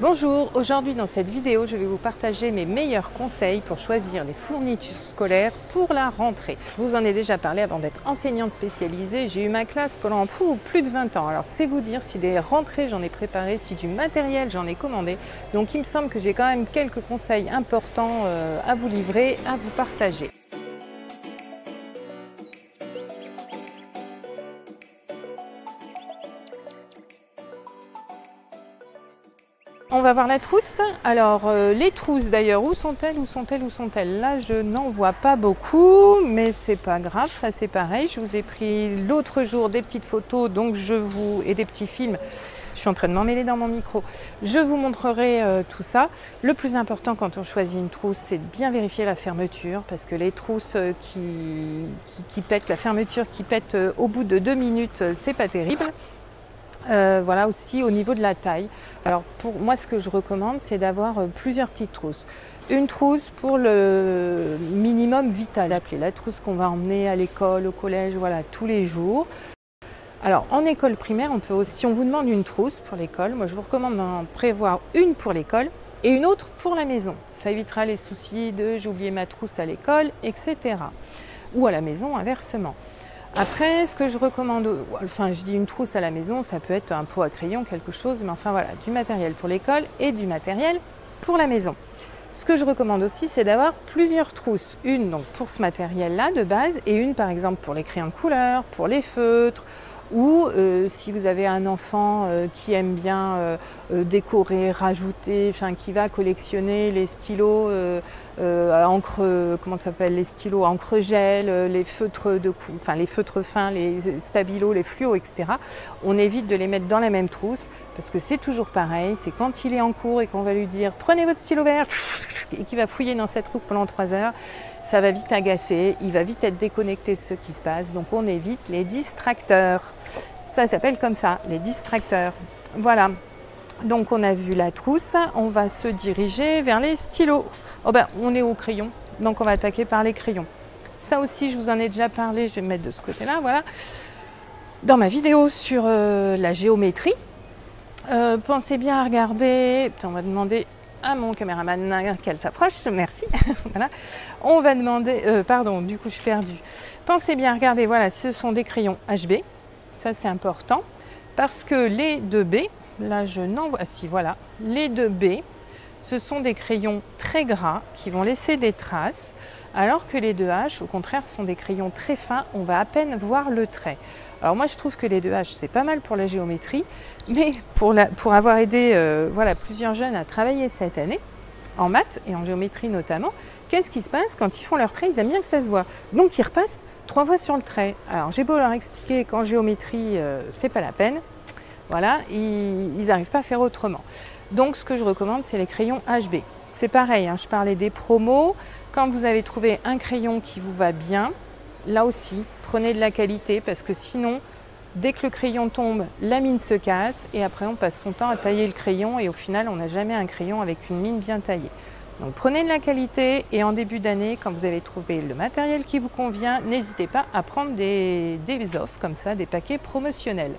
Bonjour, aujourd'hui dans cette vidéo, je vais vous partager mes meilleurs conseils pour choisir les fournitures scolaires pour la rentrée. Je vous en ai déjà parlé avant d'être enseignante spécialisée, j'ai eu ma classe pendant plus de 20 ans. Alors c'est vous dire si des rentrées j'en ai préparé, si du matériel j'en ai commandé. Donc il me semble que j'ai quand même quelques conseils importants à vous livrer, à vous partager. On va voir la trousse. Alors les trousses d'ailleurs, où sont-elles, où sont-elles, où sont-elles? Là je n'en vois pas beaucoup, mais c'est pas grave, ça c'est pareil. Je vous ai pris l'autre jour des petites photos donc et des petits films. Je suis en train de m'emmêler dans mon micro. Je vous montrerai tout ça. Le plus important quand on choisit une trousse, c'est de bien vérifier la fermeture, parce que les trousses qui pètent, la fermeture qui pète au bout de 2 minutes, c'est pas terrible. Voilà, aussi au niveau de la taille. Alors pour moi, ce que je recommande, c'est d'avoir plusieurs petites trousses. Une trousse pour le minimum vital, appelée la trousse qu'on va emmener à l'école, au collège, voilà, tous les jours. Alors en école primaire, on peut aussi, si on vous demande une trousse pour l'école, moi je vous recommande d'en prévoir une pour l'école et une autre pour la maison. Ça évitera les soucis de j'ai oublié ma trousse à l'école, etc. Ou à la maison, inversement. Après, ce que je recommande, enfin je dis une trousse à la maison, ça peut être un pot à crayon, quelque chose, mais enfin voilà, du matériel pour l'école et du matériel pour la maison. Ce que je recommande aussi, c'est d'avoir plusieurs trousses. Une donc pour ce matériel-là de base et une par exemple pour les crayons de couleur, pour les feutres, ou si vous avez un enfant qui aime bien décorer, rajouter, enfin qui va collectionner les stylos à encre, comment ça s'appelle, les stylos à encre gel, les feutres enfin les feutres fins, les stabilos, les fluos, etc. On évite de les mettre dans la même trousse parce que c'est toujours pareil. C'est quand il est en cours et qu'on va lui dire prenez votre stylo vert et qu'il va fouiller dans cette trousse pendant 3 heures, ça va vite agacer, il va vite être déconnecté de ce qui se passe. Donc on évite les distracteurs. Ça s'appelle comme ça, les distracteurs. Voilà. Donc on a vu la trousse, on va se diriger vers les stylos. Oh ben, on est au crayon, donc on va attaquer par les crayons. Ça aussi, je vous en ai déjà parlé, je vais me mettre de ce côté-là, voilà. Dans ma vidéo sur la géométrie, pensez bien à regarder, on va demander à mon caméraman qu'elle s'approche, merci. Voilà. On va demander, pardon, du coup je suis perdue. Pensez bien à regarder, voilà, ce sont des crayons HB, ça c'est important, parce que les 2B, là je n'en vois, si voilà, les 2B, ce sont des crayons très gras qui vont laisser des traces, alors que les 2H, au contraire, ce sont des crayons très fins, on va à peine voir le trait. Alors moi je trouve que les 2H c'est pas mal pour la géométrie, mais pour avoir aidé voilà, plusieurs jeunes à travailler cette année, en maths et en géométrie notamment, qu'est-ce qui se passe quand ils font leur trait? Ils aiment bien que ça se voit. Donc ils repassent 3 fois sur le trait. Alors j'ai beau leur expliquer qu'en géométrie c'est pas la peine, voilà, ils n'arrivent pas à faire autrement. Donc ce que je recommande, c'est les crayons HB. C'est pareil, hein, je parlais des promos. Quand vous avez trouvé un crayon qui vous va bien, là aussi, prenez de la qualité parce que sinon, dès que le crayon tombe, la mine se casse et après on passe son temps à tailler le crayon et au final, on n'a jamais un crayon avec une mine bien taillée. Donc prenez de la qualité et en début d'année, quand vous avez trouvé le matériel qui vous convient, n'hésitez pas à prendre des offres comme ça, des paquets promotionnels.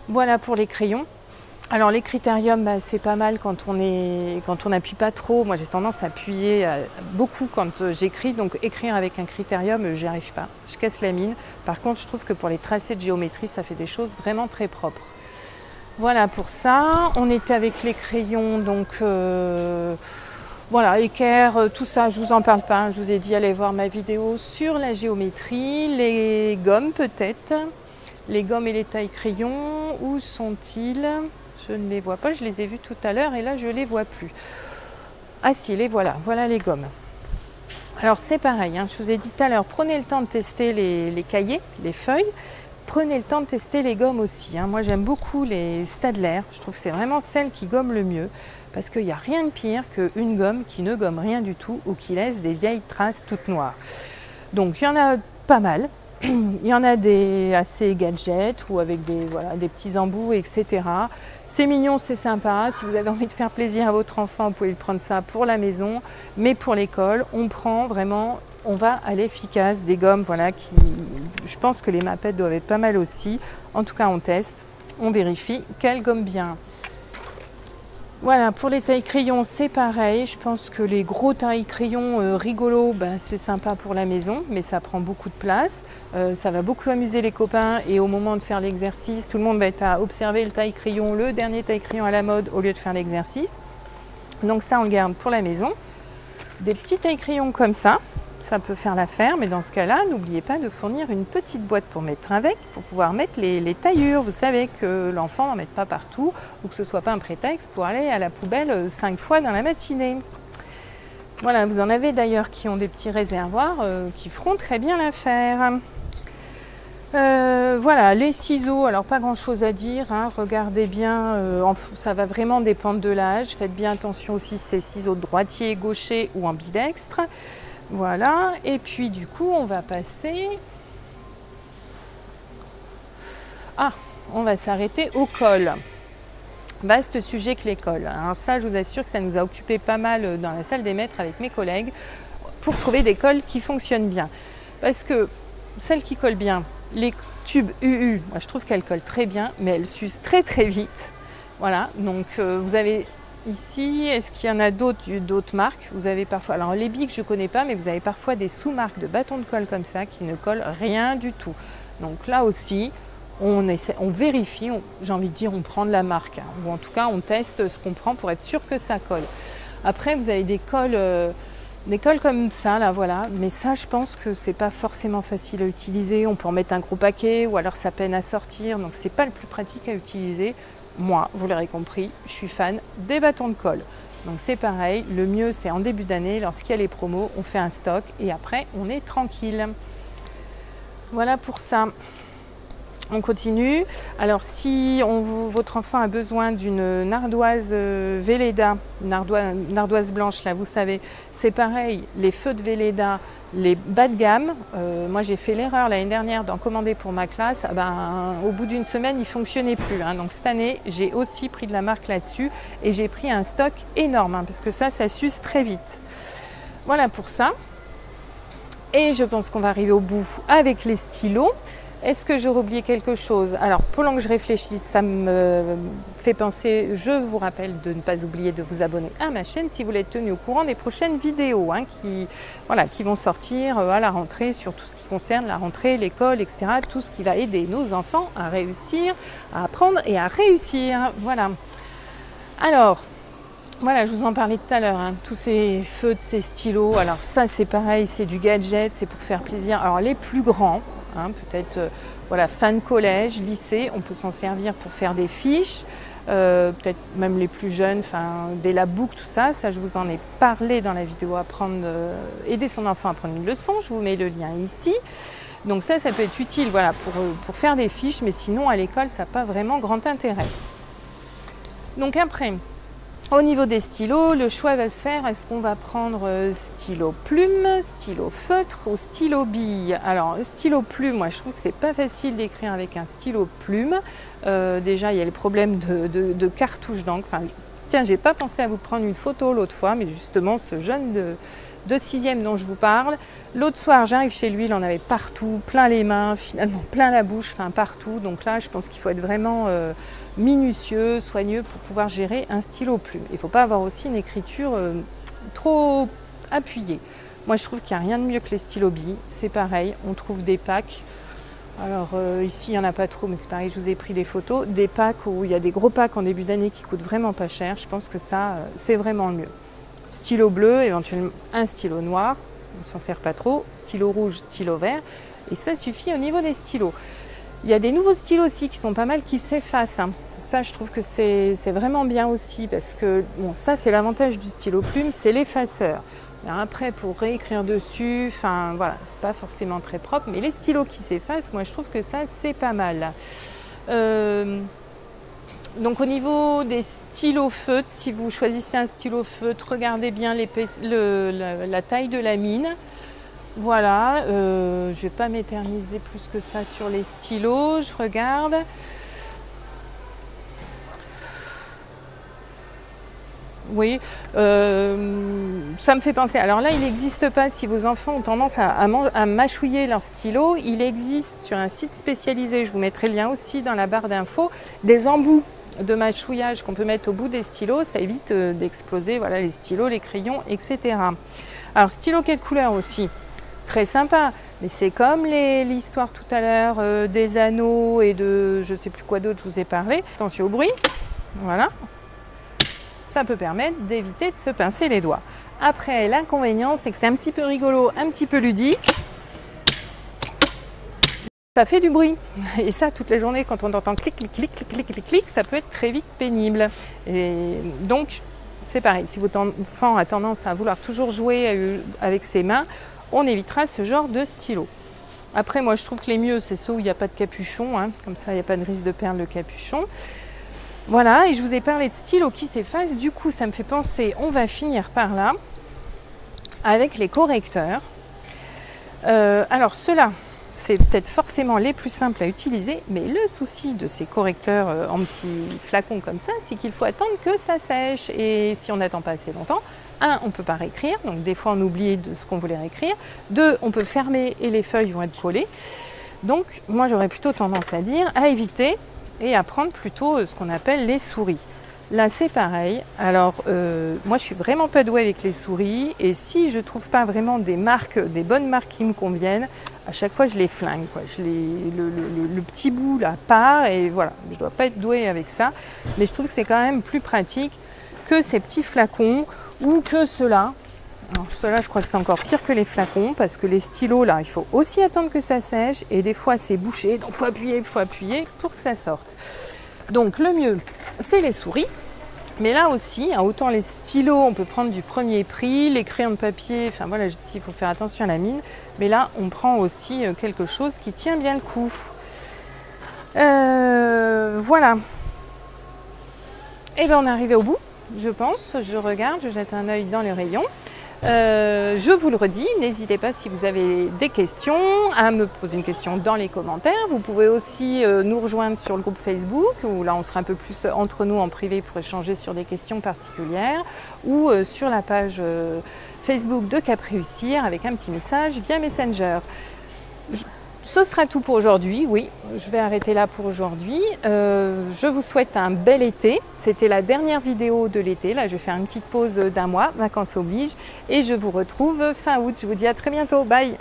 Voilà pour les crayons. Alors les critériums, bah, c'est pas mal quand on n'appuie pas trop. Moi j'ai tendance à appuyer beaucoup quand j'écris, donc écrire avec un critérium, j'y arrive pas. Je casse la mine. Par contre, je trouve que pour les tracés de géométrie, ça fait des choses vraiment très propres. Voilà pour ça. On était avec les crayons, donc voilà, équerre, tout ça, je vous en parle pas. Je vous ai dit, allez voir ma vidéo sur la géométrie, les gommes peut-être. Les gommes et les tailles crayons, où sont-ils? Je ne les vois pas, je les ai vus tout à l'heure et là je ne les vois plus. Ah si, les voilà, voilà les gommes. Alors c'est pareil, hein, je vous ai dit tout à l'heure, prenez le temps de tester les cahiers, les feuilles. Prenez le temps de tester les gommes aussi. Hein. Moi j'aime beaucoup les Staedtler, je trouve que c'est vraiment celle qui gomme le mieux. Parce qu'il n'y a rien de pire qu'une gomme qui ne gomme rien du tout ou qui laisse des vieilles traces toutes noires. Donc il y en a pas mal. Il y en a des assez gadgets ou avec des petits embouts, etc. C'est mignon, c'est sympa. Si vous avez envie de faire plaisir à votre enfant, vous pouvez prendre ça pour la maison. Mais pour l'école, on prend vraiment, on va à l'efficace des gommes. Voilà, je pense que les Maped doivent être pas mal aussi. En tout cas, on teste, on vérifie qu'elles gomment bien. Voilà, pour les tailles-crayons, c'est pareil. Je pense que les gros tailles-crayons rigolos, ben, c'est sympa pour la maison, mais ça prend beaucoup de place. Ça va beaucoup amuser les copains et au moment de faire l'exercice, tout le monde va être à observer le taille-crayon, le dernier taille-crayon à la mode, au lieu de faire l'exercice. Donc ça, on le garde pour la maison. Des petits taille-crayons comme ça peut faire l'affaire, mais dans ce cas-là, n'oubliez pas de fournir une petite boîte pour mettre avec, pour pouvoir mettre les taillures. Vous savez que l'enfant n'en mette pas partout, ou que ce ne soit pas un prétexte pour aller à la poubelle 5 fois dans la matinée. Voilà, vous en avez d'ailleurs qui ont des petits réservoirs qui feront très bien l'affaire. Voilà, les ciseaux, alors pas grand chose à dire, hein. Regardez bien, ça va vraiment dépendre de l'âge. Faites bien attention aussi si c'est ciseaux de droitier, gaucher ou ambidextre. Voilà, et puis du coup on va passer, on va s'arrêter au col. Vaste sujet que les cols. Alors ça, je vous assure que ça nous a occupé pas mal dans la salle des maîtres avec mes collègues pour trouver des cols qui fonctionnent bien. Parce que celles qui collent bien, les tubes UU, moi je trouve qu'elles collent très bien, mais elles s'usent très très vite. Voilà, donc vous avez ici, est-ce qu'il y en a d'autres marques? Vous avez parfois, alors les Bic je ne connais pas, mais vous avez parfois des sous-marques de bâtons de colle comme ça qui ne collent rien du tout. Donc là aussi, on vérifie, j'ai envie de dire, on prend de la marque, hein, ou en tout cas on teste ce qu'on prend pour être sûr que ça colle. Après vous avez des cols comme ça, là voilà, mais ça je pense que c'est pas forcément facile à utiliser. On peut en mettre un gros paquet ou alors ça peine à sortir, donc c'est pas le plus pratique à utiliser. Moi, vous l'aurez compris, je suis fan des bâtons de colle. Donc c'est pareil, le mieux c'est en début d'année, lorsqu'il y a les promos, on fait un stock et après on est tranquille. Voilà pour ça. On continue. Alors si votre enfant a besoin d'une nardoise Velleda, une ardoise blanche là, vous savez, c'est pareil, les feux de Velleda, les bas de gamme, moi j'ai fait l'erreur l'année dernière d'en commander pour ma classe, au bout d'une semaine il ne fonctionnait plus, hein. Donc cette année j'ai aussi pris de la marque là-dessus et j'ai pris un stock énorme, hein, parce que ça s'use très vite. Voilà pour ça. Et je pense qu'on va arriver au bout avec les stylos. Est-ce que j'aurais oublié quelque chose? Alors, pendant que je réfléchis, ça me fait penser, je vous rappelle de ne pas oublier de vous abonner à ma chaîne si vous voulez être tenu au courant des prochaines vidéos, hein, qui vont sortir à la rentrée sur tout ce qui concerne la rentrée, l'école, etc. Tout ce qui va aider nos enfants à réussir, à apprendre et à réussir. Voilà. Alors, voilà, je vous en parlais tout à l'heure, hein, tous ces feux de ces stylos. Alors ça, c'est pareil, c'est du gadget, c'est pour faire plaisir. Alors les plus grands, hein, peut-être voilà, fin de collège, lycée, on peut s'en servir pour faire des fiches, peut-être même les plus jeunes, des labooks, tout ça. Ça, je vous en ai parlé dans la vidéo aider son enfant à prendre une leçon. Je vous mets le lien ici. Donc ça peut être utile, voilà, pour faire des fiches, mais sinon à l'école, ça n'a pas vraiment grand intérêt. Donc après, au niveau des stylos, le choix va se faire, est-ce qu'on va prendre stylo plume, stylo feutre ou stylo bille? Alors, stylo plume, moi je trouve que c'est pas facile d'écrire avec un stylo plume. Déjà, il y a le problème de cartouche d'encre. Tiens, j'ai pas pensé à vous prendre une photo l'autre fois, mais justement, ce jeune de 6e dont je vous parle, l'autre soir, j'arrive chez lui, il en avait partout, plein les mains, finalement plein la bouche, partout. Donc là, je pense qu'il faut être vraiment minutieux, soigneux pour pouvoir gérer un stylo plume. Il ne faut pas avoir aussi une écriture trop appuyée. Moi, je trouve qu'il n'y a rien de mieux que les stylos billes. C'est pareil, on trouve des packs. Alors ici, il n'y en a pas trop, mais c'est pareil, je vous ai pris des photos. Des packs où il y a des gros packs en début d'année qui coûtent vraiment pas cher. Je pense que ça, c'est vraiment le mieux. Stylo bleu, éventuellement un stylo noir, on ne s'en sert pas trop. Stylo rouge, stylo vert. Et ça suffit au niveau des stylos. Il y a des nouveaux stylos aussi qui sont pas mal, qui s'effacent, hein. Ça, je trouve que c'est vraiment bien aussi parce que, bon, ça, c'est l'avantage du stylo plume, c'est l'effaceur. Après, pour réécrire dessus, voilà, c'est pas forcément très propre, mais les stylos qui s'effacent, moi, je trouve que ça, c'est pas mal. Donc, au niveau des stylos feutres, si vous choisissez un stylo feutre, regardez bien la taille de la mine. Voilà, je ne vais pas m'éterniser plus que ça sur les stylos, je regarde. Oui, ça me fait penser. Alors là, il n'existe pas, si vos enfants ont tendance à mâchouiller leur stylo, il existe sur un site spécialisé, je vous mettrai le lien aussi dans la barre d'infos, des embouts. de mâchouillage qu'on peut mettre au bout des stylos, ça évite d'exploser voilà, les stylos, les crayons, etc. Alors stylo quelle couleur aussi? Très sympa, mais c'est comme l'histoire tout à l'heure des anneaux et de je ne sais plus quoi d'autre, je vous ai parlé. Attention au bruit, voilà. Ça peut permettre d'éviter de se pincer les doigts. Après, l'inconvénient, c'est que c'est un petit peu rigolo, un petit peu ludique. Ça fait du bruit. Et ça, toute la journée, quand on entend clic, clic, clic, clic, clic, clic, clic, ça peut être très vite pénible. Et donc, c'est pareil. Si votre enfant a tendance à vouloir toujours jouer avec ses mains, on évitera ce genre de stylo. Après, moi, je trouve que les mieux, c'est ceux où il n'y a pas de capuchon. Hein. Comme ça, il n'y a pas de risque de perdre le capuchon. Voilà, et je vous ai parlé de stylo qui s'efface. Du coup, ça me fait penser, on va finir par là, avec les correcteurs. Alors, ceux-là, c'est peut-être forcément les plus simples à utiliser, mais le souci de ces correcteurs en petits flacons comme ça, c'est qu'il faut attendre que ça sèche. Et si on n'attend pas assez longtemps, un, on ne peut pas réécrire, donc des fois on oublie de ce qu'on voulait réécrire. Deux, on peut fermer et les feuilles vont être collées. Donc, moi, j'aurais plutôt tendance à dire à éviter et à prendre plutôt ce qu'on appelle les souris. Là, c'est pareil. Alors, moi, je suis vraiment pas douée avec les souris. Et si je trouve pas vraiment des marques, des bonnes marques qui me conviennent, à chaque fois, je les flingue, quoi. Le petit bout, là, part. Et voilà, je dois pas être douée avec ça. Mais je trouve que c'est quand même plus pratique que ces petits flacons ou que ceux-là. Alors, ceux-là, je crois que c'est encore pire que les flacons parce que les stylos, là, il faut aussi attendre que ça sèche. Et des fois, c'est bouché. Donc, il faut appuyer pour que ça sorte. Donc le mieux, c'est les souris. Mais là aussi, autant les stylos, on peut prendre du premier prix, les crayons de papier, enfin voilà, ici, il faut faire attention à la mine. Mais là, on prend aussi quelque chose qui tient bien le coup. Voilà. Et bien, on est arrivé au bout, je pense. Je regarde, je jette un œil dans les rayons. Je vous le redis, n'hésitez pas si vous avez des questions à me poser une question dans les commentaires. Vous pouvez aussi nous rejoindre sur le groupe Facebook où là on sera un peu plus entre nous en privé pour échanger sur des questions particulières ou sur la page Facebook de Cap Réussir avec un petit message via Messenger. Ce sera tout pour aujourd'hui, oui, je vais arrêter là pour aujourd'hui. Je vous souhaite un bel été. C'était la dernière vidéo de l'été. Là, je vais faire une petite pause d'1 mois, vacances oblige. Et je vous retrouve fin août. Je vous dis à très bientôt. Bye!